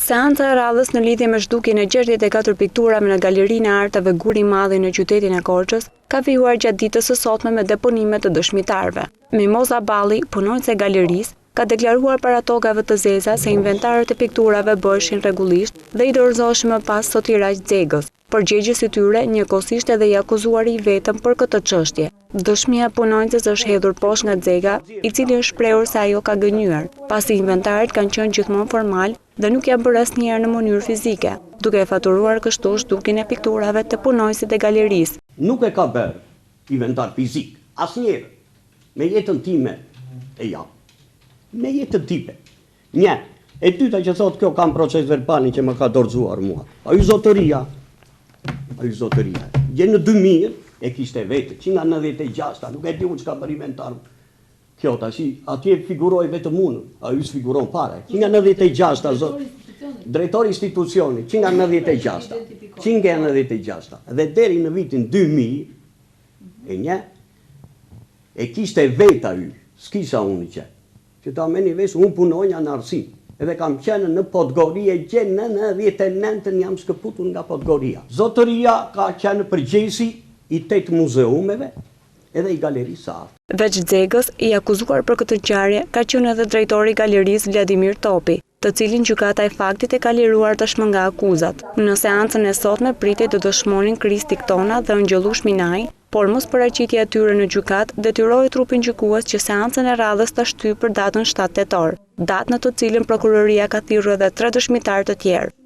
Seanca e radhës në lidhje me zhdukjen e 64 pikturave në Galerinë e Artave Guri i Madhi në qytetin e Korçës, ka vijuar gjatë ditës së sotme me deponime të dëshmitarëve. Mimoza Balli, punonjëse e galerisë, ka deklaruar para tokave të zeza se inventarët e pikturave bëheshin rregullisht dhe i dorëzoheshin më pas Sotiraq Xegës. Përgjegjës i tyre, njëkohësisht edhe i akuzuari i vetëm për këtë çështje. Dëshmia e punonjëses është hedhur poshtë nga Xega, i cili është shprehur se ajo ka gënjur, pasi inventarët kanë qenë gjithmonë formal dhe nuk janë bërë asnjëherë në mënyrë fizike, duke e faturuar kështu zhdukjen e pikturave të punonjësit e galerisë. Nuk e ka bërë inventar fizik, asnjëherë. Me jetën time e jam. Me jetën time. Një. E dyta që thotë kjo kam proces verbalin që më ka dorëzuar mua. Ai zotëria. Gjë në 2000 e kishte vetë, që nga 96, nuk e di unë që ka bërë inventar. Kjo tash, atje figuroj vetëm unë, ai sfiguron fare. Që nga 96, drejtori institucioni, që nga 96, dhe deri në vitin 2000, e kishte vetë ai, s'kisha unë që. Që ta meni vesh, unë punonja në Arsim. Edhe kam qenë në Podgorie që në 99 jam shkëputur nga Podgoria. Zotëria ka qenë përgjegjësi i 8 muzeumeve edhe i galerisë art. Veç Xegës, i akuzuar për këtë ngjarje ka qenë edhe drejtori i galerisë Vladimir Topi, të cilin gjykata e faktit e ka liruar tashmë nga akuzat. Në seancën e sotme pritej të dëshmonin Kristi Ktona dhe Angjellush Minaj, por mos paraqitja e tyre në gjykat detyroi trupin gjykues që seancën e radhës ta shtyjë për datën 7 tetor, datë në të cilën prokuroria ka thirrur edhe 3 dëshmitar të tjerë.